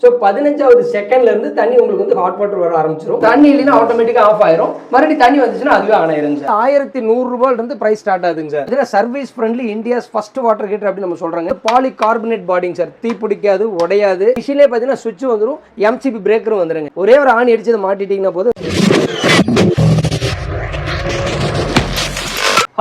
So 15வது செகண்ட்ல இருந்து தண்ணி உங்களுக்கு வந்து ஹாட் வாட்டர் வர ஆரம்பிச்சிடும். தண்ணி இல்லைன்னா ஆட்டோமேட்டிக்காக ஆஃப் ஆயிரும். மறுபடியும் தண்ணி வந்துச்சுன்னா அதுவே ஆன் ஆயிரும் சார். 1100 ரூபாயில இருந்து பிரைஸ் ஸ்டார்ட் ஆகுதுங்க சார். இதில் service friendly India's first water heater அப்படின்னு நம்ம சொல்றாங்க. பாலி கார்பனேட் பாடிங் சார், தீ பிடிக்காது, உடையாது. மிஷின்லேயே பார்த்தீங்கன்னா சுவிட்ச் வந்துடும், எம்சிபி பிரேக்கரும் வந்துருங்க. ஒரே ஒரு ஆணி அடிச்சு அதை மாட்டிட்டீங்கன்னா போதும்.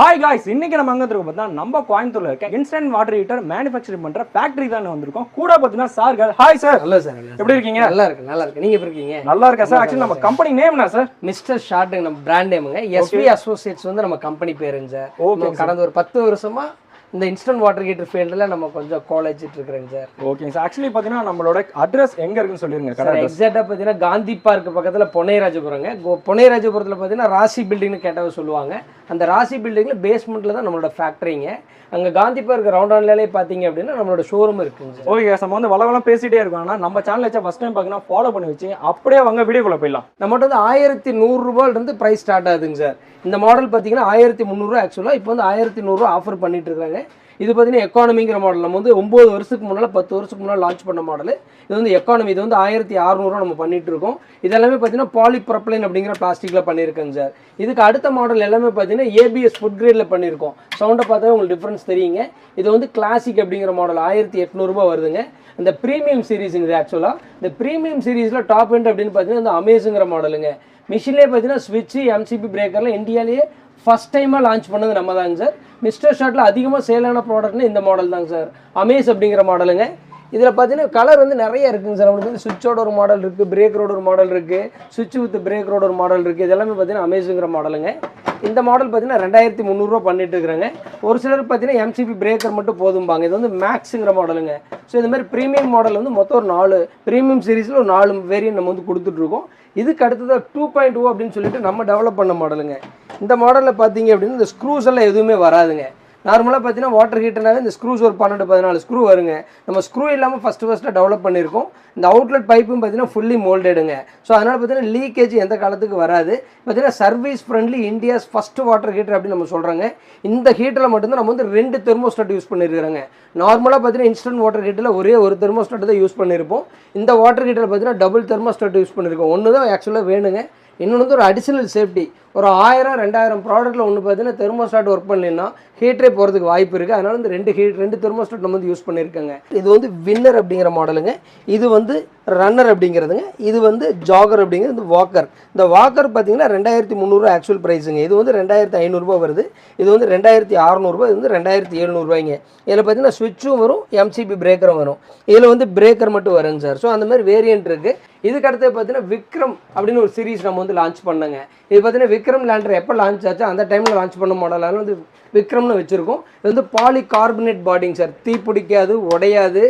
ஹாய் காய்ஸ், இன்னைக்கு நம்ம அங்கே இருக்கோம் பார்த்தா நம்ம கோயம்புத்தூர்ல இருக்க இன்ஸ்டன்ட் வாட்டர் ஹீட்டர் மேனுஃபேக்சரிங் பண்ற ஃபேக்டரி தான் வந்திருக்கோம். கூட பார்த்தீங்கன்னா சார்கள். Hi sir. நல்லா சார். எப்படி இருக்கீங்க? நல்லா இருக்கு. நீங்க எப்படி இருக்கீங்க? நல்லா இருக்கா சார். ஆக்சுவலி நம்ம கம்பெனி நேம் என்ன சார்? மிஸ்டர் ஷார்ட் நம்ம பிராண்ட் நேமுங்க. எஸ்வி அசோசியேட்ஸ் வந்து நம்ம கம்பெனி பேருங்க சார். ஓகே. கடந்த ஒரு 10 வருஷமா இந்த இன்ஸ்டன்ட் வாட்டர் ஹீட்டர் ஃபீல்டில் நம்ம கொஞ்சம் காலேஜிட்டு இருக்கிறேங்க சார். ஓகேங்க சார். ஆக்சுவலி பார்த்தீங்கன்னா நம்மளோட அட்ரஸ் எங்கே இருக்குன்னு சொல்லிருங்க. எக்ஸாக்டாக பார்த்தீங்கன்னா காந்தி பார்க் பக்கத்தில் பொன்னைராஜபுரங்க. பொன்னைராஜபுரத்தில் பார்த்தீங்கன்னா ராசி பில்டிங்னு கேட்டவங்க சொல்லுவாங்க. அந்த ராசி பில்டிங்கில் பேஸ்மெண்ட்டில் தான் நம்மளோட ஃபேக்ட்ரிங்க. அங்கே காந்தி பார்க் ரவுண்டான்லேயே பார்த்தீங்க அப்படின்னா நம்மளோட ஷோரூம் இருக்குங்க சார். Okay sir. நம்ம வந்து வளவளம் பேசிகிட்டே இருக்கோம். ஆனால் நம்ம சேனல் வச்சா ஃபஸ்ட் டைம் பார்த்தீங்கன்னா ஃபாலோ பண்ணி வச்சு அப்படியே அவங்க வீடியோக்குள்ளே போயிடலாம். நம்மகிட்ட வந்து 1100 ரூபாயிலிருந்து ப்ரைஸ் ஸ்டார்ட் ஆகுதுங்க சார். இந்த மாடல் பார்த்தீங்கன்னா 1300 ஆக்சுவலாக இப்போ வந்து 1100 ஆஃபர் பண்ணிட்டு இருக்காங்க. இது பார்த்தீங்கன்னா எக்கானமிங்கிற மாடல். நம்ம வந்து 9 வருஷத்துக்கு முன்னால் 10 வருஷத்துக்கு முன்னால் லான்ச் பண்ண மாடல். இது வந்து எக்கானமி. இது வந்து 1600 நம்ம பண்ணிட்டு இருக்கோம். இதெல்லாமே பார்த்தீங்கன்னா பாலிப்ரொபைலின் அப்படிங்கிற பிளாஸ்டிக்கில் பண்ணியிருக்கேங்க சார். இதுக்கு அடுத்த மாடல் எல்லாமே பார்த்தீங்கன்னா ஏபிஎஸ் ஃபுட் கிரேடில் பண்ணியிருக்கோம். சவுண்டை பார்த்தா உங்களுக்கு டிஃப்ரென்ஸ் தெரியுங்க. இது வந்து கிளாசிக் அப்படிங்கிற மாடல் 1800 ரூபா வருதுங்க. இந்த ப்ரீமியம் சீரீஸுங்க. ஆக்சுவலாக இந்த ப்ரீமியம் சீரீஸில் டாப் எண்ட் அப்படின்னு பார்த்தீங்கன்னா இந்த அமேஸுங்கிற மாடலுங்க. மிஷின்லேயே பார்த்தீங்கன்னா ஸ்விட்சு எம்சிபி பிரேக்கரில் இந்தியாவிலேயே ஃபஸ்ட் டைமாக லான்ச் பண்ணது நம்ம தாங்க சார். மிஸ்டர் ஷார்ட்டில் அதிகமாக சேலான ப்ராடக்ட்னு இந்த மாடல் தாங்க சார். அமேஸ் அப்படிங்கிற மாடலுங்க. இதில் பார்த்தீங்கன்னா கலர் வந்து நிறைய இருக்குங்க சார். நம்மளுக்கு வந்து சுவிட்சோட ஒரு மாடல் இருக்குது, பிரேக்கரோட ஒரு மாடல் இருக்குது, சுவிட்ச் வித் பிரேக்கரோட ஒரு மாடல் இருக்குது. இதெல்லாமே பார்த்தீங்கன்னா அமேஸுங்கிற மாடலுங்க. இந்த மாடல் பார்த்தீங்கன்னா 2300 ரூபா பண்ணிட்டு இருக்கிறாங்க. ஒரு சிலர் பார்த்தீங்கன்னா எம்சிபி பிரேக்கர் மட்டும் போதும்பாங்க. இது வந்து மேக்ஸுங்கிற மாடலுங்க. ஸோ இந்த மாதிரி ப்ரீமியம் மாடல் வந்து மொத்தம் ஒரு 4 ப்ரீமியம் சீரீஸில் ஒரு 4 வேரியன்ட் நம்ம வந்து கொடுத்துட்ருக்கோம். இதுக்கு அடுத்ததாக 2.0 அப்படின்னு சொல்லிட்டு நம்ம டெவலப் பண்ண மாடலுங்க. இந்த மாடலில் பார்த்தீங்க அப்படின்னா இந்த ஸ்க்ரூஸ் எல்லாம் எதுவுமே வராதுங்க. நார்மலாக பார்த்தீங்கன்னா வாட்டர் ஹீட்டர்னாவே இந்த ஸ்க்ரூஸ் ஒரு 12-14 ஸ்க்ரூ வருங்க. நம்ம ஸ்க்ரூ இல்லாமல் ஃபஸ்ட்டு டெவலப் பண்ணியிருக்கோம். இந்த அவுட்லெட் பைப்பும் பார்த்தீங்கன்னா ஃபுல்லி மோல்டடுங்க. ஸோ அதனால் பார்த்தீங்கன்னா லீக்கேஜ் எந்த காலத்துக்கு வராது. பார்த்தீங்கன்னா service friendly India's first water heater அப்படின்னு நம்ம சொல்கிறாங்க. இந்த ஹீட்டரில் மட்டும்தான் நம்ம வந்து 2 தெர்மோஸ்டாட் யூஸ் பண்ணியிருக்கிறோங்க. நார்மலாக பார்த்தீங்கன்னா இன்ஸ்டன்ட் வாட்டர் ஹீட்டரில் ஒரே ஒரு தெர்மோஸ்டாட் தான் யூஸ் பண்ணியிருப்போம். இந்த வாட்டர் ஹீட்டரில் பார்த்தீங்கன்னா டபுள் தெர்மோஸ்டாட் யூஸ் பண்ணியிருக்கோம். ஒன்று தான் ஆக்சுவலாக வேணுங்க. இன்னொன்று வந்து ஒரு அடிஷனல் சேஃப்டி. ஒரு 1000-2000 ப்ராடக்ட்டில் ஒன்று பார்த்தீங்கன்னா தெர்மோஸ்டாட் ஒர்க் பண்ணலைன்னா ஹீட்டரே போகிறதுக்கு வாய்ப்பு இருக்குது. அதனால் வந்து 2 தெர்மோஸ்டாட் நம்ம வந்து யூஸ் பண்ணியிருக்காங்க. இது வந்து வின்னர் அப்படிங்கிற மாடலுங்க. இது வந்து ரன்னர் அப்படிங்கிறதுங்க. இது வந்து ஜாகர் அப்படிங்கிறது. இந்த வாக்கர். இந்த வாக்கர் பார்த்தீங்கன்னா 2300 ஆக்சுவல் ப்ரைஸுங்க. இது வந்து 2500 ரூபா வருது. இது வந்து 2600 ரூபா. இது வந்து 2700 ரூபாய்ங்க. இதில் பார்த்தீங்கன்னா சுவிட்சும் வரும், எம்சிபி பிரேக்கரும் வரும். இதில் வந்து பிரேக்கர் மட்டும் வருங்க சார். ஸோ அந்த மாதிரி வேரியன்ட் இருக்குது. இதுக்கு அடுத்து பார்த்தீங்கன்னா விக்ரம் அப்படின்னு ஒரு சீரீஸ் நம்ம வந்து லான்ச் பண்ணங்க. இது பார்த்தீங்கன்னா விக்ரம் லேண்டர் எப்போ லான்ச் ஆச்சோ அந்த டைமில் லான்ச் பண்ண மாடல். அதனால் வந்து விக்ரம்னு வச்சுருக்கோம். இது வந்து பாலி கார்பனேட் பாடிங் சார். தீ பிடிக்காது, உடையாது,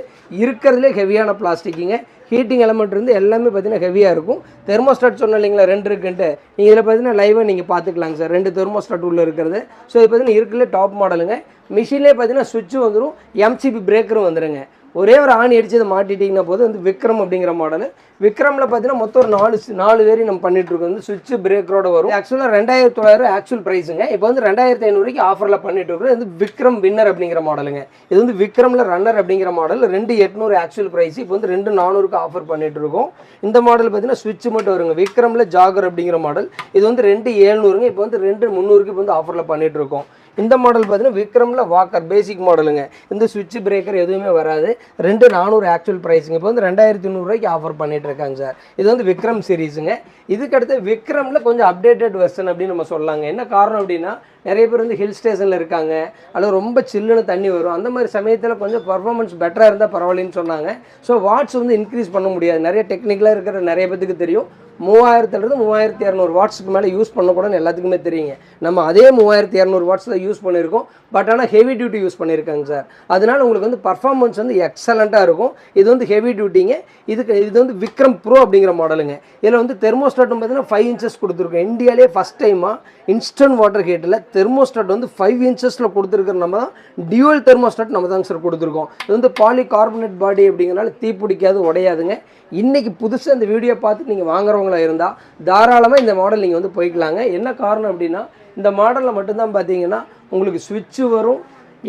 இருக்கிறதுலே ஹெவியான பிளாஸ்டிக்குங்க. ஹீட்டிங் எலமெண்ட் இருந்து எல்லாமே பார்த்தீங்கன்னா ஹெவியாக இருக்கும். தெர்மோஸ்டாட் சொன்ன இல்லைங்களா 2 இருக்குன்ட்டு. நீங்கள் இதில் பார்த்தீங்கன்னா லைவாக நீங்கள் பார்த்துக்கலாங்க சார். 2 தெர்மோஸ்டாட் உள்ளே இருக்கிறது. ஸோ இது பார்த்தீங்கன்னா இருக்குல்ல டாப் மாடலுங்க. மிஷின்லேயே பார்த்தீங்கன்னா சுவிட்சு வந்துடும், எம்சிபி பிரேக்கரும் வந்துடுங்க. ஒரே ஒரு ஆணி அடிச்சு அதை மாட்டிட்டிங்கன்னா போது வந்து விக்ரம் அப்படிங்கிற மாடல். விக்ரமில் பார்த்தீங்கன்னா மொத்தம் ஒரு 4 வேரி நம்ம பண்ணிட்டு இருக்கோம். வந்து சுவிட்ச் பிரேக்கரோட வரும். ஆக்சுவலாக 2900 ஆக்சுவல் ப்ரைஸுங்க. இப்போ வந்து 2500 ஆஃபரில் பண்ணிட்டு இருக்கிறோம். இது விக்ரம் வின்னர் அப்படிங்கிற மாடலுங்க. இது வந்து விக்ரமில் ரன்னர் அப்படிங்கிற மாடல். 2800 actual price. இப்போ வந்து 2400 ஆஃபர் பண்ணிட்டு இருக்கோம். இந்த மாடல் பார்த்தீங்கன்னா சுவிட்ச் மட்டும் வருங்க. விக்ரமில் ஜாகர் அப்படிங்கிற மாடல். இது வந்து 2700. இப்போ வந்து 2300 இப்போ வந்து ஆஃபரில் பண்ணிட்டு இருக்கோம். இந்த மாடல் பார்த்தீங்கன்னா விக்ரமில் வாக்கர் பேசிக் மாடலுங்க. இந்த சுவிட்ச் பிரேக்கர் எதுவுமே வராது. 2400 ஆக்சுவல் ப்ரைஸுங்க. இப்போ வந்து 2300 ஆஃபர் பண்ணிட்டு இருக்காங்க சார். இது வந்து விக்ரம் சீரீஸுங்க. இதுக்கடுத்து விக்ரமில் கொஞ்சம் அப்டேட்டட் வெர்ஷன் அப்படின்னு நம்ம சொல்லலாங்க. என்ன காரணம் அப்படின்னா நிறைய பேர் வந்து ஹில் ஸ்டேஷனில் இருக்காங்க, அல்லது ரொம்ப சில்லுன்னு தண்ணி வரும். அந்த மாதிரி சமயத்தில் கொஞ்சம் பர்ஃபார்மன்ஸ் பெட்டராக இருந்தால் பரவாயில்லன்னு சொன்னாங்க. ஸோ வாட்ஸ் வந்து இன்க்ரீஸ் பண்ண முடியாது. நிறைய டெக்னிக்கலாக இருக்கிற நிறைய பேத்துக்கு தெரியும். 3000 3200 வாட்ஸுக்கு மேலே யூஸ் பண்ணக்கூடாதுன்னு எல்லாத்துக்குமே தெரியுங்க. நம்ம அதே 3200 வாட்ஸில் யூஸ் பண்ணியிருக்கோம். பட் ஆனால் ஹெவி டியூட்டி யூஸ் பண்ணியிருக்காங்க சார். அதனால் உங்களுக்கு வந்து பர்ஃபார்மன்ஸ் வந்து எக்ஸலண்ட்டாக இருக்கும். இது வந்து ஹெவி டியூட்டிங்க. இது வந்து விக்ரம் ப்ரோ அப்படிங்கிற மாடலுங்க. இதில் வந்து தெர்மோஸ்டாட்டும் பார்த்தீங்கன்னா 5 இன்ச்சஸ் கொடுத்துருக்கோம். இந்தியாவிலே ஃபஸ்ட் டைமாக இன்ஸ்டன்ட் வாட்டர் ஹீட்டரில் தெர்மோஸ்டாட் வந்து 5 இன்ச்சஸில் கொடுத்துருக்கிற நம்ம தான் டியூவல் தெர்மோஸ்டாட் நம்ம தாங்க சார் கொடுத்துருக்கோம். இது வந்து பாலி கார்பனேட் பாடி அப்படிங்கிறனால தீ பிடிக்காது, உடையாதுங்க. இன்றைக்கி புதுசாக இந்த வீடியோ பார்த்து நீங்கள் வாங்குறவங்களா இருந்தால் தாராளமாக இந்த மாடல் நீங்கள் வந்து போய்க்கலாங்க. என்ன காரணம் அப்படின்னா இந்த மாடலில் மட்டும்தான் பார்த்தீங்கன்னா உங்களுக்கு சுவிட்சு வரும்,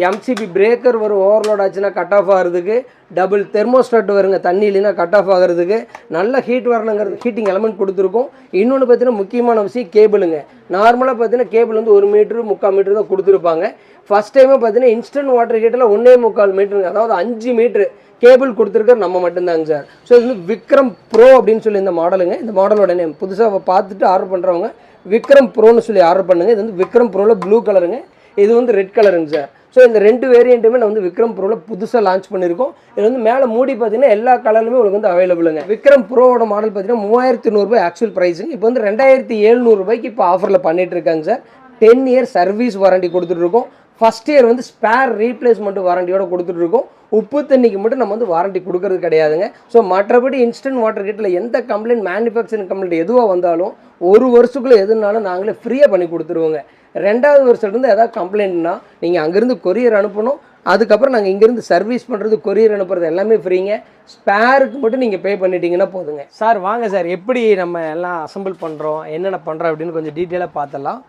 எம்சிபி பிரேக்கர் வரும், ஓவர்லோட் ஆச்சுன்னா கட் ஆஃப் ஆகிறதுக்கு, டபுள் தெர்மோஸ்டாட் வருங்க, தண்ணி இல்லைன்னா கட் ஆஃப் ஆகிறதுக்கு, நல்ல ஹீட் வரணுங்கிறது ஹீட்டிங் எலமெண்ட் கொடுத்துருக்கோம். இன்னொன்று பார்த்தீங்கன்னா முக்கியமான விஷயம் கேபிளுங்க. நார்மலாக பார்த்தீங்கன்னா கேபிள் வந்து 1 மீட்டர் 3/4 மீட்டர் தான் கொடுத்துருப்பாங்க. ஃபஸ்ட் டைமே பார்த்தீங்கன்னா இன்ஸ்டன்ட் வாட்டர் ஹீட்டரில் 1.25 மீட்டருங்க, அதாவது 5 மீட்ரு கேபிள் கொடுத்துருக்க நம்ம மட்டும்தாங்க சார். ஸோ இது வந்து விக்ரம் ப்ரோ அப்படின்னு சொல்லி இந்த மாடலுங்க. இந்த மாடலோட நேம் புதுசாக பார்த்துட்டு ஆர்டர் பண்ணுறவங்க விக்ரம் ப்ரோன்னு சொல்லி ஆர்டர் பண்ணுங்கள். இது வந்து விக்ரம் ப்ரோவில் ப்ளூ கலருங்க, இது வந்து ரெட் கலருங்க சார். ஸோ இந்த 2 வேரியண்ட்டுமே நான் வந்து விக்ரம் ப்ரோவில் புதுசாக லான்ச் பண்ணியிருக்கோம். இது வந்து மேலே மூடி பார்த்தீங்கன்னா எல்லா கலருமே உங்களுக்கு வந்து அவைலபிளுங்க. விக்ரம் ப்ரோவோட மாடல் பார்த்தீங்கன்னா 3100 ரூபாய் ஆக்சுவல் ப்ரைஸுங்க. இப்போ வந்து 2700 ரூபாய்க்கு இப்போ ஆஃபரில் பண்ணிட்டு இருக்காங்க சார். 10 இயர் சர்வீஸ் வாரண்டி கொடுத்துட்ருக்கோம். ஃபஸ்ட் இயர் வந்து ஸ்பேர் ரீப்ளேஸ்மெண்ட் வாரண்டியோட கொடுத்துட்ருக்கோம். உப்பு தண்ணிக்கு மட்டும் நம்ம வந்து வாரண்டி கொடுக்கறது கிடையாதுங்க. ஸோ மற்றபடி இன்ஸ்டன்ட் வாட்டர் ஹீட்டரில் எந்த கம்ப்ளைண்ட், மேனுஃபேக்சரிங் கம்ப்ளைண்ட் எதுவாக வந்தாலும் 1 வருஷத்துக்குள்ளே எதுனாலும் நாங்களே ஃப்ரீயாக பண்ணி கொடுத்துருவோங்க. 2வது வருஷத்துலேருந்து ஏதாவது கம்ப்ளைண்ட்னா நீங்கள் அங்கேருந்து கொரியர் அனுப்பணும். அதுக்கப்புறம் நாங்கள் இங்கேருந்து சர்வீஸ் பண்ணுறது, கொரியர் அனுப்புறது எல்லாமே ஃப்ரீங்க. ஸ்பேருக்கு மட்டும் நீங்கள் பே பண்ணிட்டீங்கன்னா போதுங்க. சார் வாங்க சார், எப்படி நம்ம எல்லாம் அசம்பிள் பண்ணுறோம், என்னென்ன பண்ணுறோம் அப்படின்னு கொஞ்சம் டீட்டெயிலாக பார்த்துடலாம்.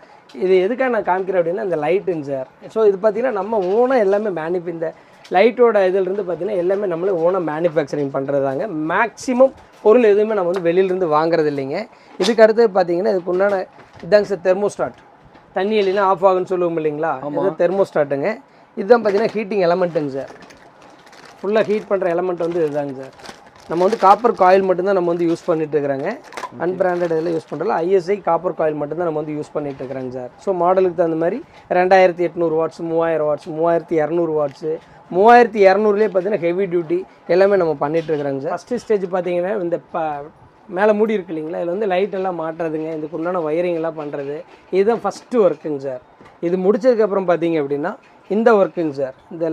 இது எதுக்காக நான் காமிக்கிறேன் அப்படின்னா இந்த லைட்டுங்க சார். ஸோ இது பார்த்திங்கன்னா நம்ம ஓனாக எல்லாமே இந்த லைட்டோட இதிலிருந்து பார்த்திங்கன்னா எல்லாமே நம்மளே ஓனாக மேனுஃபேக்சரிங் பண்ணுறது தாங்க. மேக்ஸிமம் பொருள் எதுவுமே நம்ம வந்து வெளியிலேருந்து வாங்குறது இல்லைங்க. இதுக்கு அடுத்து பார்த்திங்கன்னா இதுக்கு உண்டான இதாங்க சார் தெர்மோஸ்டாட். தண்ணி இல்லைன்னா ஆஃப் ஆகுன்னு சொல்லுவோம் இல்லைங்களா, இது தெர்மோஸ்டாட்டுங்க. இதுதான் பார்த்திங்கன்னா ஹீட்டிங் எலமெண்ட்டுங்க சார். ஃபுல்லாக ஹீட் பண்ணுற எலமெண்ட் வந்து இதுதாங்க சார். நம்ம வந்து காப்பர் காயில் மட்டும்தான் நம்ம வந்து யூஸ் பண்ணிட்டு இருக்கிறாங்க. அன்பிராண்டட் இதில் யூஸ் பண்ணுறல ஐஎஸ்ஐ காப்பர் காயில் மட்டும்தான் நம்ம வந்து யூஸ் பண்ணிட்டு இருக்கிறாங்க சார். ஸோ மாடலுக்கு தகுந்த மாதிரி 2800 வாட்ஸ், 3000 வாட்ஸ், 3200 வாட்ஸு, 3200லேயே பார்த்தீங்கன்னா ஹெவி டியூட்டி எல்லாமே நம்ம பண்ணிட்டு இருக்கிறாங்க சார். ஃபஸ்ட்டு ஸ்டேஜ் பார்த்தீங்கன்னா இந்த மேலே மூடி இருக்கு இல்லைங்களா, இதில் வந்து லைட் எல்லாம் மாட்டுறதுங்க, இதுக்கு உண்டான ஒயரிங் எல்லாம் பண்ணுறது, இதுதான் ஃபஸ்ட்டு ஒர்க்குங்க சார். இது முடிச்சதுக்கப்புறம் பார்த்தீங்க அப்படின்னா இந்த ஒர்க்குங்க சார். இந்த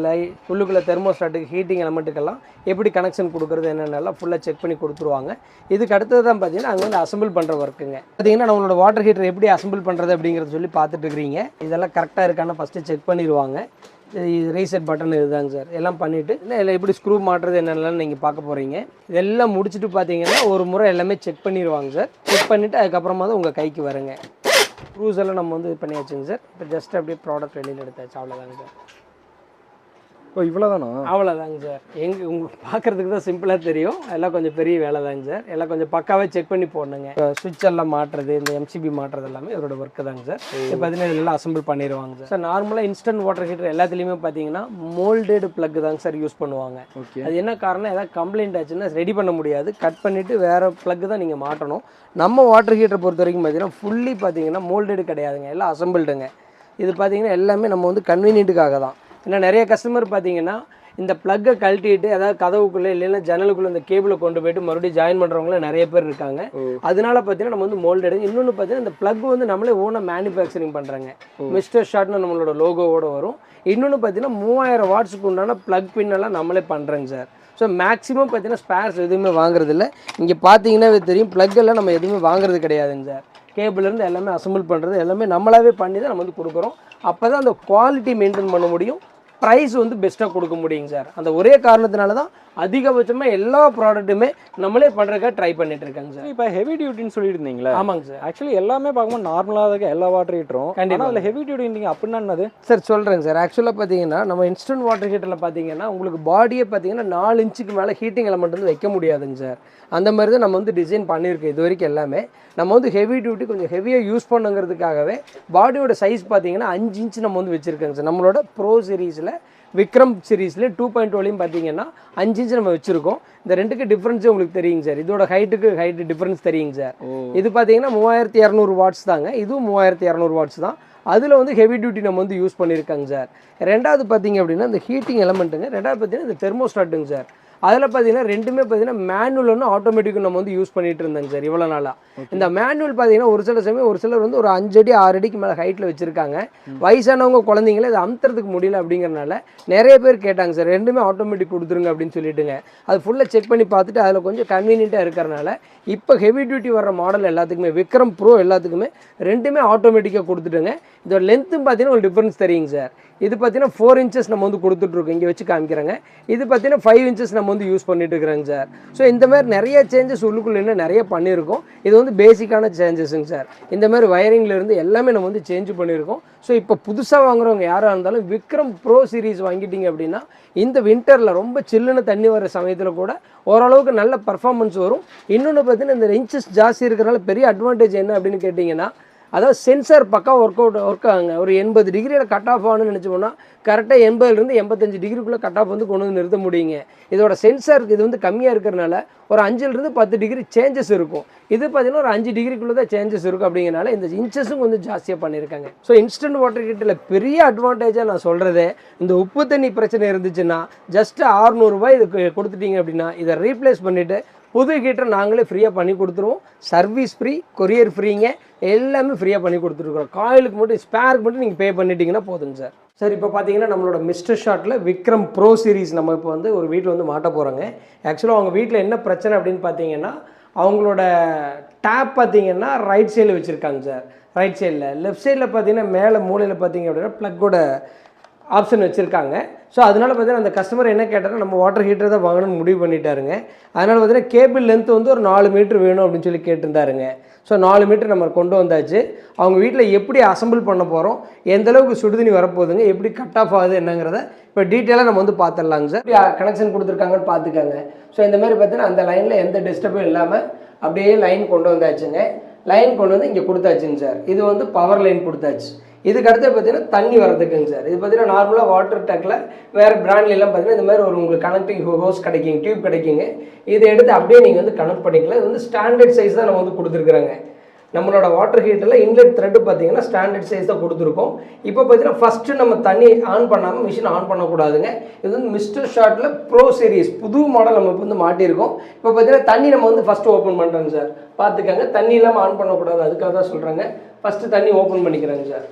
உள்ளுக்குள்ளே தெர்மோஸ்டாட்டுக்கு, ஹீட்டிங் எலமெண்ட்டுக்கெல்லாம் எப்படி கனெக்ஷன் கொடுக்குறது என்னென்னலாம் ஃபுல்லாக செக் பண்ணி கொடுத்துருவாங்க. இதுக்கு அடுத்தது தான் பார்த்தீங்கன்னா அங்கே வந்து அசம்பிள் பண்ணுற ஒர்க்குங்க. பார்த்தீங்கன்னா நம்மளோட வாட்டர் ஹீட்டர் எப்படி அசம்பிள் பண்ணுறது அப்படிங்கிறத சொல்லி பார்த்துட்டு இருக்கிறீங்க. இதெல்லாம் கரெக்டாக இருக்கான்னு ஃபஸ்ட்டு செக் பண்ணிடுவாங்க. இது ரீசெட் பட்டன் இதுதாங்க சார். எல்லாம் பண்ணிவிட்டு இல்லை எப்படி ஸ்க்ரூ மாட்டுறது என்னென்னலாம் நீங்கள் பார்க்க போகிறீங்க. இதெல்லாம் முடிச்சுட்டு பார்த்தீங்கன்னா ஒரு முறை எல்லாமே செக் பண்ணிடுவாங்க சார். செக் பண்ணிவிட்டு அதுக்கப்புறமா தான் உங்கள் கைக்கு வருங்க. ஸ்க்ரூஸ் எல்லாம் நம்ம வந்து இது பண்ணியாச்சுங்க சார். இப்போ ஜஸ்ட் அப்படியே ப்ராடக்ட் வெளியில் எடுத்தாச்சு, அவ்வளோதாங்க சார். ஓ இவ்வளோதானா? அவ்வளோதாங்க சார். உங்களுக்கு பார்க்குறதுக்கு தான் சிம்பிளாக தெரியும், எல்லாம் கொஞ்சம் பெரிய வேலை தாங்க சார். எல்லாம் கொஞ்சம் பக்காவே செக் பண்ணி போடணுங்க. சுவிட்ச் எல்லாம் மாட்டுறது, இந்த எம்சிபி மாட்டுறது எல்லாமே இவரோட ஒர்க்கு தாங்க சார். இப்போ பார்த்தீங்கன்னா இதெல்லாம் அசம்பிள் பண்ணிடுவாங்க சார். சார் நார்மலாக இன்ஸ்டன்ட் வாட்டர் ஹீட்டர் எல்லாத்துலேயுமே பார்த்தீங்கன்னா மோல்டட் ப்ளக் தாங்க சார் யூஸ் பண்ணுவாங்க. அது என்ன காரணம், ஏதாவது கம்ப்ளைண்ட் ஆச்சுன்னா ரெடி பண்ண முடியாது, கட் பண்ணிவிட்டு வேறு ப்ளக் தான் நீங்கள் மாட்டணும். நம்ம வாட்டர் ஹீட்டரை பொறுத்த வரைக்கும் பார்த்தீங்கன்னா ஃபுல்லி பார்த்தீங்கன்னா மோல்டடு கிடையாதுங்க, எல்லாம் அசம்பிள்டுங்க. இது பார்த்தீங்கன்னா எல்லாமே நம்ம வந்து கன்வீனியன்ட்டுக்காக தான். ஏன்னா நிறைய கஸ்டமர் பார்த்தீங்கன்னா இந்த ப்ளக்கை கழட்டிட்டு அதாவது கதவுக்குள்ளே இல்லைன்னா ஜன்னலுக்குள்ளே இந்த கேபிளை கொண்டு போயிட்டு மறுபடியும் ஜாயின் பண்ணுறவங்களும் நிறைய பேர் இருக்காங்க. அதனால பார்த்தீங்கன்னா நம்ம வந்து மோல்டு எடுங்க. இன்னொன்று பார்த்தீங்கன்னா இந்த ப்ளக் வந்து நம்மளே ஓனாக மேனுஃபேக்சரிங் பண்ணுறாங்க. மிஸ்டர் ஷாட்னு நம்மளோட லோகோவோட வரும். இன்னொன்று பார்த்தீங்கன்னா 3000 வாட்ஸுக்கு உண்டான ப்ளக் பின்னெல்லாம் நம்மளே பண்ணுறேங்க சார். ஸோ மேக்ஸிமம் பார்த்தீங்கன்னா ஸ்பேர்ஸ் எதுவுமே வாங்குறதில்ல. இங்கே பார்த்தீங்கன்னா தெரியும் ப்ளக் எல்லாம் நம்ம எதுவுமே வாங்குறது கிடையாதுங்க சார். கேபிள்லேருந்து எல்லாமே அசம்பிள் பண்ணுறது எல்லாமே நம்மளாவே பண்ணி தான் நம்ம வந்து கொடுக்குறோம். அப்போ தான் அந்த குவாலிட்டி மெயின்டைன் பண்ண முடியும், ப்ரைஸ் வந்து பெஸ்ட்டாக கொடுக்க முடியுங்க சார். அந்த ஒரே காரணத்தினால தான் அதிகபட்சமாக எல்லா ப்ராடக்ட்டுமே நம்மளே பண்ணுறதுக்காக ட்ரை பண்ணிட்டு இருக்காங்க சார். இப்போ ஹெவி டியூட்டின்னு சொல்லியிருந்தீங்களா? ஆமாங்க சார். ஆக்சுவலி எல்லாமே பார்க்கும்போது நார்மலாக தான் எல்லா வாட்டர் ஹீட்டரும். கண்டிப்பாக அதில் ஹெவி டியூட்டிங்க அப்படின்னா என்னது சார் சொல்கிறேங்க சார். ஆக்சுவலாக பார்த்தீங்கன்னா நம்ம இன்ஸ்டன்ட் வாட்டர் ஹீட்டரில் பார்த்தீங்கன்னா உங்களுக்கு பாடியே பார்த்தீங்கன்னா 4 இன்ச்சுக்கு மேலே ஹீட்டிங் எலமெண்ட் வந்து வைக்க முடியாதுங்க சார். அந்த மாதிரி தான் நம்ம வந்து டிசைன் பண்ணியிருக்கோம் இது வரைக்கும் எல்லாமே. நம்ம வந்து ஹெவி டியூட்டி கொஞ்சம் ஹெவியாக யூஸ் பண்ணுங்கிறதுக்காகவே பாடியோட சைஸ் பார்த்தீங்கன்னா 5 இன்ச் நம்ம வந்து வச்சுருக்கோங்க சார். நம்மளோட ப்ரோ சீரீஸில் விக்ரம் சீரீஸில் 2.2லையும் பார்த்தீங்கன்னா 5 இன்ச் நம்ம வச்சுருக்கோம். இந்த ரெண்டுக்கு டிஃப்ரென்ஸே உங்களுக்கு தெரியுங்க சார். இதோட ஹைட்டு டிஃப்ரென்ஸ் தெரியுங்க சார். இது பார்த்தீங்கன்னா 3200 வாட்ஸ் தாங்க, இதுவும் 3200 வாட்ஸ் தான். அதில் வந்து ஹெவி டியூட்டி நம்ம வந்து யூஸ் பண்ணியிருக்காங்க சார். ரெண்டாவது பார்த்தீங்க அப்படின்னா இந்த ஹீட்டிங் எலமெண்ட்டுங்க. ரெண்டாவது பார்த்தீங்கன்னா இந்த தெர்மோஸ்டாட்டுங்க சார். அதில் பார்த்தீங்கன்னா ரெண்டுமே பார்த்தீங்கன்னா மேனுவல் ஒன்று ஆட்டோமேட்டிக்கும் நம்ம வந்து யூஸ் பண்ணிட்டு இருந்தாங்க சார் இவ்வளோ நாளாக. இந்த மேனுவல் பார்த்தீங்கன்னா ஒரு சில சமயம் ஒரு சிலர் வந்து ஒரு 5 அடி 6 அடிக்கு மேலே ஹைட்டில் வச்சுருக்காங்க. வயசானவங்க குழந்தைங்களே அதை அமுத்துறதுக்கு முடியல அப்படிங்கிறனால நிறைய பேர் கேட்டாங்க சார் ரெண்டுமே ஆட்டோமேட்டிக் கொடுத்துருங்க அப்படின்னு சொல்லிட்டுங்க. அது ஃபுல்லாக செக் பண்ணி பார்த்துட்டு அதில் கொஞ்சம் கன்வீனியண்ட்டாக இருக்கிறனால இப்போ ஹெவி டியூட்டி வர மாடல் எல்லாத்துக்குமே விக்ரம் ப்ரோ எல்லாத்துக்குமே ரெண்டுமே ஆட்டோமேட்டிக்காக கொடுத்துட்டுங்க. இதோட லென்த்தும் பார்த்தீங்கன்னா ஒரு டிஃப்ரென்ஸ் தெரியுங்க சார். இது பார்த்தீங்கன்னா 4 இன்ச்சஸ் நம்ம வந்து கொடுத்துட்ருக்கோம், இங்கே வச்சு காமிக்கிறாங்க. இது பார்த்தீங்கன்னா 5 இன்ச்சஸ் நம்ம வந்து யூஸ் பண்ணிட்டு இருக்கிறோங்க சார். ஸோ இந்த மாதிரி நிறைய சேஞ்சஸ் உள்ளுக்குள்ளே இன்னும் நிறைய பண்ணியிருக்கோம். இது வந்து பேசிக்கான சேஞ்சஸுங்க சார். இந்த மாதிரி வயரிங்லேருந்து எல்லாமே நம்ம வந்து சேஞ்ச் பண்ணியிருக்கோம். ஸோ இப்போ புதுசாக வாங்குறவங்க யாராக இருந்தாலும் விக்ரம் ப்ரோ சீரிஸ் வாங்கிட்டீங்க அப்படின்னா இந்த வின்டரில் ரொம்ப சில்லுன்னு தண்ணி வர சமயத்தில் கூட ஓரளவுக்கு நல்ல பர்ஃபார்மன்ஸ் வரும். இன்னொன்று பார்த்தீங்கன்னா இந்த இன்ச்சஸ் ஜாஸ்தி இருக்கிறனால பெரிய அட்வான்டேஜ் என்ன அப்படின்னு கேட்டிங்கன்னா, அதாவது சென்சார் பக்கா ஒர்க் ஆகுங்க. ஒரு 80 டிகிரியில் கட் ஆஃப் ஆகணும்னு நினச்சோம்னா கரெக்டாக 80லேருந்து 85 டிகிரிக்குள்ளே கட் ஆஃப் வந்து கொண்டு வந்து நிறுத்த முடியுங்க. இதோட சென்சாருக்கு இது வந்து கம்மியாக இருக்கிறனால ஒரு 5லேருந்து 10 டிகிரி சேஞ்சஸ் இருக்கும். இது பார்த்தீங்கன்னா ஒரு 5 டிகிரிக்குள்ளே தான் சேஞ்சஸ் இருக்கும். அப்படிங்கிறனால இந்த இன்ச்சஸும் கொஞ்சம் ஜாஸ்தியாக பண்ணியிருக்காங்க. ஸோ இன்ஸ்டன்ட் வாட்டர் ஹீட்டரில் பெரிய அட்வான்டேஜாக நான் சொல்கிறதே, இந்த உப்பு தண்ணி பிரச்சனை இருந்துச்சுன்னா ஜஸ்ட்டு 600 ரூபாய் இதுக்கு கொடுத்துட்டீங்க அப்படின்னா இதை ரீப்ளேஸ் பண்ணிவிட்டு புது ஹீட்டர் நாங்களே ஃப்ரீயாக பண்ணி கொடுத்துருவோம். சர்வீஸ் ஃப்ரீ, கொரியர் ஃப்ரீங்க, எல்லாமே ஃப்ரீயாக பண்ணி கொடுத்துருக்குறோம். காயிலுக்கு மட்டும் ஸ்பேருக்கு மட்டும் நீங்கள் பே பண்ணிட்டீங்கன்னா போதுங்க சார். சார் இப்போ பார்த்தீங்கன்னா நம்மளோட மிஸ்டர் ஷாட்டில் விக்ரம் ப்ரோ சீரிஸ் நம்ம இப்போ வந்து ஒரு வீட்டில் வந்து மாட்ட போகிறோங்க. ஆக்சுவலாக அவங்க வீட்டில் என்ன பிரச்சனை அப்படின்னு பார்த்தீங்கன்னா, அவங்களோட டேப் பார்த்தீங்கன்னா ரைட் சைடில் வச்சுருக்காங்க சார். ரைட் சைடில், லெஃப்ட் சைடில் பார்த்தீங்கன்னா மேலே மூலையில் பார்த்தீங்க அப்படின்னா ப்ளக்கோட ஆப்ஷன் வச்சுருக்காங்க. ஸோ அதனால் பார்த்தீங்கன்னா அந்த கஸ்டமர் என்ன கேட்டாலும் நம்ம வாட்டர் ஹீட்டர் தான் வாங்கணும்னு முடிவு பண்ணிட்டாருங்க. அதனால் பார்த்தீங்கன்னா கேபிள் லென்த் வந்து ஒரு 4 மீட்டர் வேணும் அப்படின்னு சொல்லி கேட்டிருந்தாருங்க. ஸோ 4 மீட்டர் நம்ம கொண்டு வந்தாச்சு. அவங்க வீட்டில் எப்படி அசம்பிள் பண்ண போகிறோம், எந்தளவுக்கு சுடுதண்ணி வரப்போகுதுங்க, எப்படி கட் ஆஃப் ஆகுது என்னங்கிறத இப்போ டீட்டெயிலாக நம்ம வந்து பார்த்துடலாங்க சார். கனெக்ஷன் கொடுத்துருக்காங்கன்னு பார்த்துக்காங்க. ஸோ இந்த மாதிரி பார்த்தீங்கன்னா அந்த லைனில் எந்த டிஸ்டர்பும் இல்லாமல் அப்படியே லைன் கொண்டு வந்தாச்சுங்க. லைன் கொண்டு வந்து இங்கே கொடுத்தாச்சுங்க சார். இது வந்து பவர் லைன் கொடுத்தாச்சு. இதுக்கு அடுத்து பார்த்தீங்கன்னா தண்ணி வரதுக்குங்க சார். இது பார்த்தீங்கன்னா நார்மலாக வாட்டர் டேக்கில் வேறு பிராண்ட்லாம் பார்த்தீங்கன்னா இந்த மாதிரி ஒரு உங்களுக்கு கனெக்டிங் ஹோஸ் கிடைக்குங்க, டியூப் கிடைக்குங்க. இதை எடுத்து அப்படியே நீங்கள் வந்து கனெக்ட் பண்ணிக்கலாம். இது வந்து ஸ்டாண்டர்ட் சைஸ் தான் நம்ம வந்து கொடுத்துருக்குறாங்க. நம்மளோட வாட்டர் ஹீட்டரில் இன்லெட் த்ரெட்டு பார்த்தீங்கன்னா ஸ்டாண்டர்ட் சைஸ் தான் கொடுத்துருக்கோம். இப்போ பார்த்தீங்கன்னா ஃபஸ்ட்டு நம்ம தண்ணி ஆன் பண்ணாமல் மிஷின் ஆன் பண்ணக்கூடாதுங்க. இது வந்து மிஸ்டர் ஷாட்டில் ப்ரோ சீரிஸ் புது மாடல் நம்ம இப்போ வந்து மாட்டியிருக்கோம். இப்போ பார்த்தீங்கன்னா தண்ணி நம்ம வந்து ஃபஸ்ட்டு ஓப்பன் பண்ணுறோங்க சார். பார்த்துக்கங்க, தண்ணி இல்லாமல் ஆன் பண்ணக்கூடாது, அதுக்காக தான் சொல்கிறாங்க. ஃபஸ்ட்டு தண்ணி ஓப்பன் பண்ணிக்கிறேங்க சார்.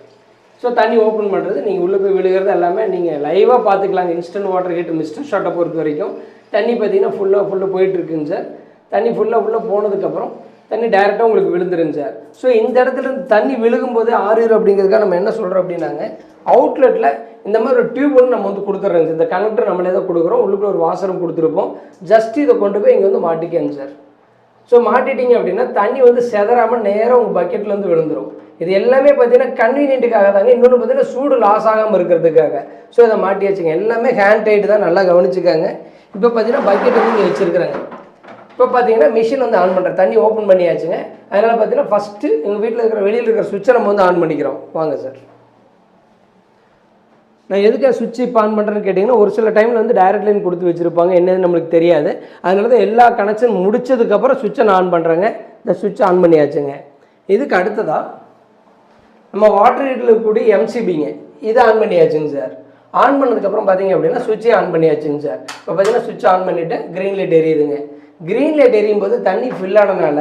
ஸோ தண்ணி ஓப்பன் பண்ணுறது நீங்கள் உள்ளே போய் விழுகிறது எல்லாமே நீங்கள் லைவாக பார்த்துக்கலாங்க. இன்ஸ்டன்ட் வாட்டர் ஹீட்டர் மிஸ்டர் ஷாட்டை பொறுத்த வரைக்கும் தண்ணி பார்த்தீங்கன்னா ஃபுல்லாக போயிட்டுருக்குங்க சார். தண்ணி ஃபுல்லாக போனதுக்கப்புறம் தண்ணி டைரெக்டாக உங்களுக்கு விழுந்துருங்க சார். ஸோ இந்த இடத்துல இருந்து தண்ணி விழுகும்போது ஆறிடும் அப்படிங்கிறதுக்காக நம்ம என்ன சொல்கிறோம் அப்படின்னாங்க, அவுட்லெட்டில் இந்த மாதிரி ஒரு டியூப் ஒன்று நம்ம வந்து கொடுத்துட்றோங்க. இந்த கனெக்டர் நம்மளே தான் கொடுக்குறோம். உள்ளுக்குள்ள ஒரு வாசரும் கொடுத்துருப்போம். ஜஸ்ட் இதை கொண்டு போய் இங்கே வந்து மாட்டிக்கங்க சார். ஸோ மாட்டிட்டீங்க அப்படின்னா தண்ணி வந்து செதறாமல் நேராக உங்கள் பக்கெட்டில் வந்து விழுந்துடும். இது எல்லாமே பார்த்தீங்கன்னா கன்வீனியன்ட்டுக்காக தாங்க. இன்னொன்று பார்த்தீங்கன்னா சூடு லாஸ் ஆகாமல் இருக்கிறதுக்காக. ஸோ இதை மாட்டி வச்சுங்க. எல்லாமே ஹேண்ட் டைட்டு தான், நல்லா கவனிச்சுக்காங்க. இப்போ பார்த்தீங்கன்னா பக்கெட் வந்து இங்கே வச்சுருக்குறாங்க. இப்போ பார்த்தீங்கன்னா மிஷின் வந்து ஆன் பண்ணுறேன். தண்ணி ஓப்பன் பண்ணியாச்சுங்க. அதனால் பார்த்தீங்கன்னா ஃபஸ்ட்டு எங்கள் வீட்டில் இருக்கிற வெளியில் இருக்கிற சுவிட்சை நம்ம வந்து ஆன் பண்ணிக்கிறோம். வாங்க சார். நான் எதுக்காக சுவிட்ச் இப்போ ஆன் பண்ணுறேன்னு கேட்டிங்கன்னா, ஒரு சில டைமில் வந்து டைரக்ட் லைன் கொடுத்து வச்சுருப்பாங்க, என்னன்னு நம்மளுக்கு தெரியாது. அதனால தான் எல்லா கனெக்ஷன் முடிச்சதுக்கப்புறம் சுவிட்சை நான் ஆன் பண்ணுறேங்க. இந்த சுவிட்சை ஆன் பண்ணியாச்சுங்க. இதுக்கு அடுத்ததாக நம்ம வாட்டர் ஹீட்டரில் கூடி எம்சிபிங்க, இதை ஆன் பண்ணியாச்சுங்க சார். ஆன் பண்ணதுக்கப்புறம் பார்த்தீங்க அப்படின்னா சுவிட்சே ஆன் பண்ணியாச்சுங்க சார். இப்போ பார்த்தீங்கன்னா சுவிட்ச் ஆன் பண்ணிவிட்டு க்ரீன் லைட் எரியுதுங்க. க்ரீன் லைட் எரியும் போது தண்ணி ஃபில் ஆனதுனால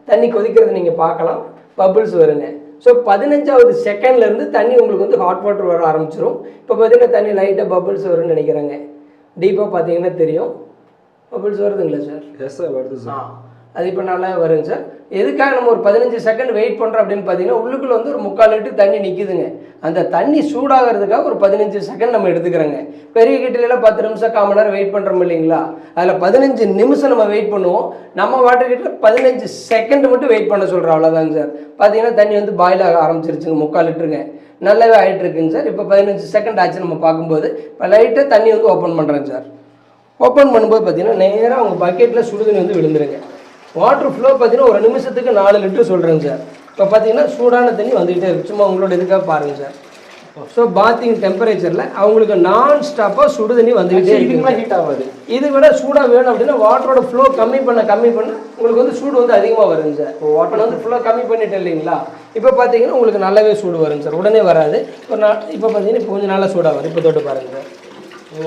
தண்ணி கொதிக்கிறது நீங்கள் பார்க்கலாம், பபிள்ஸ் வருங்க. ஸோ 15வது செகண்ட்லேருந்து தண்ணி உங்களுக்கு வந்து ஹாட் வாட்டர் வர ஆரம்பிச்சிடும். இப்போ பார்த்தீங்கன்னா தண்ணி லைட்டாக பபிள்ஸ் வரும்னு நினைக்கிறேங்க. டீப்பாக பார்த்தீங்கன்னா தெரியும், பபிள்ஸ் வருதுங்களா சார்? எஸ் சார், வருது சார். அது இப்போ நல்லா வருங்க சார். எதுக்காக நம்ம ஒரு 15 செகண்ட் வெயிட் பண்ணுறோம் அப்படின்னு பார்த்தீங்கன்னா, உள்ளுக்குள்ள வந்து ஒரு 3/4 லிட்டர் தண்ணி நிற்குதுங்க. அந்த தண்ணி சூடாகிறதுக்காக ஒரு 15 செகண்ட் நம்ம எடுத்துக்கிறோங்க. பெரிய ஹீட்டர்லாம் 10 நிமிஷம் 1/4 மணி நேரம் வெயிட் பண்ணுறோம் இல்லைங்களா? அதில் 15 நிமிஷம் நம்ம வெயிட் பண்ணுவோம். நம்ம வாட்டர் ஹீட்டரில் 15 செகண்ட் மட்டும் வெயிட் பண்ண சொல்கிறோம், அவ்வளோதாங்க சார். பார்த்தீங்கன்னா தண்ணி வந்து பாயில் ஆக ஆரம்பிச்சிருச்சுங்க. 3/4 லிட்டருங்க, நல்லாவே ஆகிட்டு இருக்குங்க சார். இப்போ 15 செகண்ட் ஆச்சு நம்ம பார்க்கும்போது. இப்போ லைட்டாக தண்ணி வந்து ஓப்பன் பண்ணுறேங்க சார். ஓப்பன் பண்ணும்போது பார்த்தீங்கன்னா நேராக அவங்க பக்கெட்டில் சுடுதண்ணி வந்து விழுந்துருங்க. வாட்டர் ஃப்ளோ பார்த்தீங்கன்னா ஒரு நிமிஷத்துக்கு 4 லிட்டர் சொல்கிறேங்க சார். இப்போ பார்த்தீங்கன்னா சூடான தண்ணி வந்துகிட்டே இருக்குது. சும்மா உங்களோட இதுக்காக பாருங்கள் சார். ஸோ பாத்திங் டெம்பரேச்சரில் அவங்களுக்கு நான் ஸ்டாப்பாக சுடுதண்ணி வந்துகிட்டே இருக்குங்களா, ஹீட் ஆகாது. இதை விட சூடாக வேணும் அப்படின்னா வாட்டரோட ஃப்ளோ கம்மி பண்ண உங்களுக்கு வந்து சூடு வந்து அதிகமாக வருங்க சார். வாட்டர் வந்து ஃபுல்லாக கம்மி பண்ணிட்டேன் இல்லைங்களா? இப்போ பார்த்தீங்கன்னா உங்களுக்கு நல்லாவே சூடு வருங்க சார். உடனே வராது. இப்போ பார்த்தீங்கன்னா இப்போ கொஞ்சம் நல்லா சூடாக வரும். இப்போ தொட்டு பாருங்கள் சார்.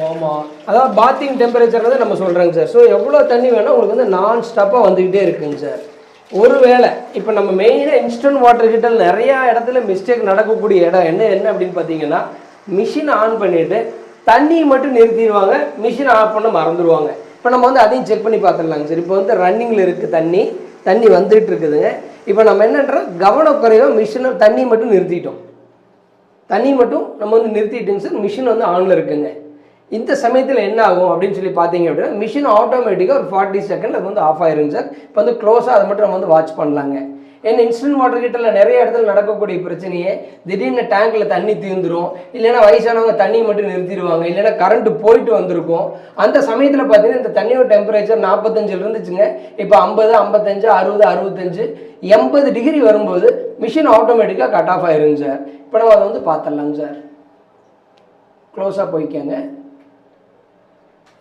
ஆமாம், அதாவது பாத்திங் டெம்பரேச்சர் வந்து நம்ம சொல்கிறேங்க சார். ஸோ எவ்வளோ தண்ணி வேணும் உங்களுக்கு வந்து நான் ஸ்டாப்பாக வந்துக்கிட்டே இருக்குங்க சார். ஒருவேளை இப்போ நம்ம மெயினாக இன்ஸ்டன்ட் வாட்டர் ஹீட்டர் நிறையா இடத்துல மிஸ்டேக் நடக்கக்கூடிய இடம் என்ன அப்படின்னு பார்த்தீங்கன்னா, மிஷின் ஆன் பண்ணிவிட்டு தண்ணியை மட்டும் நிறுத்திடுவாங்க, மிஷின் ஆஃப் பண்ண மறந்துடுவாங்க. இப்போ நம்ம வந்து அதையும் செக் பண்ணி பார்த்துடலாங்க சார். இப்போ வந்து ரன்னிங்கில் இருக்குது, தண்ணி வந்துகிட்டு இருக்குதுங்க. இப்போ நம்ம என்னன்றோம், கவனக்குறைவாக மிஷினை தண்ணி மட்டும் நிறுத்திட்டோம். தண்ணி மட்டும் நம்ம வந்து நிறுத்திட்டுங்க சார், மிஷின் வந்து ஆனில் இருக்குங்க. இந்த சமயத்தில் என்ன ஆகும் அப்படின்னு சொல்லி பார்த்தீங்க அப்படின்னா மிஷின் ஆட்டோமேட்டிக்காக ஒரு 40 செகண்ட் அது வந்து ஆஃப் ஆயிருங்க சார். இப்போ வந்து க்ளோஸாக அதை மட்டும் நம்ம வந்து வாட்ச் பண்ணலாங்க. ஏன்னா இன்ஸ்டன்ட் வாட்டர் ஹீட்டரில் நிறைய இடத்துல நடக்கக்கூடிய பிரச்சனையே திடீர்னு டேங்க்கில் தண்ணி தீர்ந்துடும், இல்லைன்னா வயசானவங்க தண்ணி மட்டும் நிறுத்திடுவாங்க, இல்லைன்னா கரண்ட் போயிட்டு வந்திருக்கும். அந்த சமயத்தில் பார்த்தீங்கன்னா இந்த தண்ணியோட டெம்பரேச்சர் 45 இருந்துச்சுங்க, இப்போ 50, 55, 60, 65, 80 டிகிரி வரும்போது மிஷின் ஆட்டோமேட்டிக்காக கட் ஆஃப் ஆயிருங்க சார். இப்போ நம்ம அதை வந்து பார்த்துடலாங்க சார். க்ளோஸாக போய்க்கங்க.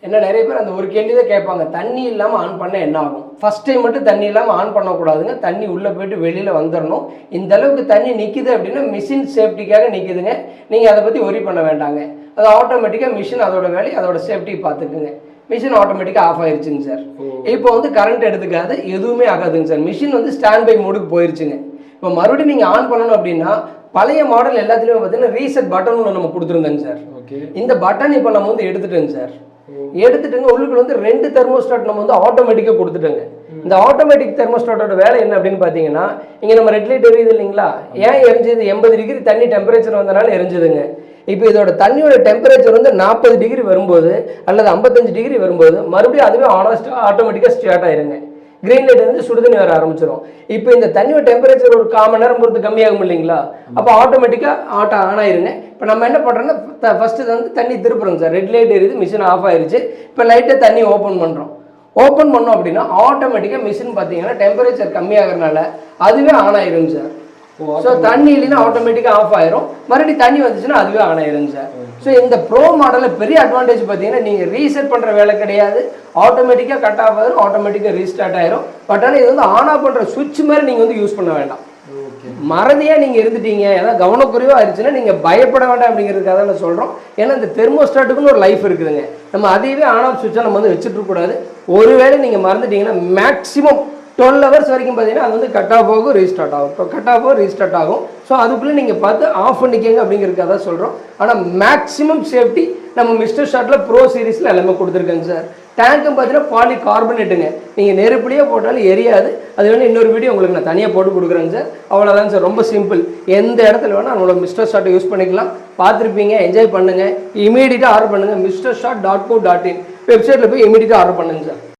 ஏன்னா நிறைய பேர் அந்த ஒரு கேள்வி தான் கேட்பாங்க, தண்ணி இல்லாமல் ஆன் பண்ண என்ன ஆகும். ஃபர்ஸ்ட் டைம் மட்டும் தண்ணி இல்லாமல் ஆன் பண்ணக்கூடாதுங்க, தண்ணி உள்ளே போயிட்டு வெளியில் வந்துடணும். இந்த அளவுக்கு தண்ணி நிற்கிது அப்படின்னா மிஷின் சேஃப்டிக்காக நிற்கிதுங்க, நீங்கள் அதை பற்றி ஒரி பண்ண வேண்டாங்க. அது ஆட்டோமேட்டிக்காக மிஷின் அதோட வேலையை அதோட சேஃப்டி பார்த்துக்குங்க. மிஷின் ஆட்டோமேட்டிக்காக ஆஃப் ஆயிடுச்சுங்க சார். இப்போ வந்து கரண்ட் எடுத்துக்காது, எதுவுமே ஆகாதுங்க சார். மிஷின் வந்து ஸ்டாண்ட் பை மோடுக்கு போயிருச்சுங்க. இப்போ மறுபடியும் நீங்கள் ஆன் பண்ணணும் அப்படின்னா பழைய மாடல் எல்லாத்துலேயுமே பார்த்தீங்கன்னா ரீசெட் பட்டன் ஒன்று நம்ம கொடுத்துருந்தேங்க சார். இந்த பட்டன் இப்போ நம்ம வந்து எடுத்துட்டோங்க சார். எடுத்துட்டுங்க உள்ளுக்குள்ள வந்து 2 தெர்மோஸ்டாட் நம்ம வந்து ஆட்டோமேட்டிக்காக கொடுத்துட்டோங்க. இந்த ஆட்டோமேட்டிக் தெர்மோஸ்டாட்டோட வேலை என்ன அப்படின்னு பார்த்தீங்கன்னா, இங்கே நம்ம ரெட் லைட் எரியுது இல்லைங்களா, ஏன் எரிஞ்சது 80 டிகிரி தண்ணி டெம்பரேச்சர் வந்தனால எரிஞ்சதுங்க. இப்போ இதோட தண்ணியோட டெம்பரேச்சர் வந்து 40 டிகிரி வரும்போது அல்லது 55 டிகிரி வரும்போது மறுபடியும் அதுவே ஆட்டோமேட்டிக்காக ஸ்டார்ட் ஆயிருங்க. கிரீன் லைட் வந்து சுடுதண்ணி வர ஆரம்பிச்சிடும். இப்போ இந்த தண்ணியோட டெம்பரேச்சர் ஒரு 1/4 மணி நேரம் பொறுத்து கம்மியாகும் இல்லைங்களா, அப்போ ஆட்டோமேட்டிக்காக ஆன் ஆயிருங்க. இப்போ நம்ம என்ன பண்ணுறோம்னா ஃபஸ்ட்டு வந்து தண்ணி திருப்புறோங்க சார். ரெட் லைட் எரியுது, மிஷின் ஆஃப் ஆயிருச்சு. இப்போ லைட்டை தண்ணி ஓப்பன் பண்ணுறோம். ஓப்பன் பண்ணோம் அப்படின்னா ஆட்டோமேட்டிக்காக மிஷின் பார்த்தீங்கன்னா டெம்பரேச்சர் கம்மியாகிறதுனால அதுவே ஆன் ஆயிருங்க சார். ஸோ தண்ணி இல்லைன்னா ஆட்டோமேட்டிக்காக ஆஃப் ஆயிரும், மறுபடியும் தண்ணி வந்துச்சுன்னா அதுவே ஆன் ஆயிருங்க சார். ஸோ இந்த ப்ரோ மாடலில் பெரிய அட்வான்டேஜ் பார்த்தீங்கன்னா நீங்கள் ரீசெட் பண்ணுற வேலை கிடையாது, ஆட்டோமேட்டிக்காக கட் ஆஃப் ஆயிரும், ஆட்டோமேட்டிக்காக ரீஸ்டார்ட் ஆயிரும். பட் ஆனால் இது வந்து ஆன் ஆஃப் பண்ணுற சுவிட்ச் மாதிரி நீங்கள் வந்து யூஸ் பண்ண வேண்டாம். மறதியாக நீங்கள் இருந்துட்டீங்க, ஏதாவது கவனக்குறைவாக ஆயிடுச்சுன்னா நீங்கள் பயப்பட வேண்டாம் அப்படிங்கிறதுக்காக தான் சொல்கிறோம். ஏன்னா இந்த தெர்மோஸ்டாட்டுக்குன்னு ஒரு லைஃப் இருக்குதுங்க, நம்ம அதையவே ஆன் ஆஃப் சுவிட்சாக நம்ம வந்து வச்சுட்டு இருக்கக்கூடாது. ஒருவேளை நீங்கள் மறந்துட்டீங்கன்னா மேக்ஸிமம் 12 ஹவர்ஸ் வரைக்கும் பார்த்தீங்கன்னா அது வந்து கட் ஆஃப் ஆகும், ரீஸ்டார்ட் ஆகும், கட் ஆஃப் ஆகும், ரீஸ்டார்ட் ஆகும். ஸோ அதுக்குள்ளே நீங்கள் பார்த்து ஆஃப் பண்ணிக்கங்க அப்படிங்கிறதுக்காக தான் சொல்கிறோம். ஆனால் மேக்ஸிமம் சேஃப்டி நம்ம மிஸ்டர் ஷாட்டில் ப்ரோ சீரீஸில் எல்லாமே கொடுத்துருக்காங்க சார். டேங்க்கும் பார்த்தீங்கன்னா பாலி கார்பனேட்டுங்க, நீங்கள் நெருப்புலேயே போட்டாலும் எரியாது. அது வேணும் இன்னொரு வீடியோ உங்களுக்கு நான் தனியாக போட்டு கொடுக்குறேங்க சார். அவ்வளோதான் சார், ரொம்ப சிம்பிள். எந்த இடத்துல வேணால் நம்மளோட மிஸ்டர் ஷாட்டை யூஸ் பண்ணிக்கலாம். பார்த்துருப்பீங்க, என்ஜாய் பண்ணுங்கள். இமீடியட்டாக ஆர்டர் பண்ணுங்கள். mistershot.co.in வெப்சைட்டில் போய் இமீடியட்டாக ஆர்டர் பண்ணுங்க சார்.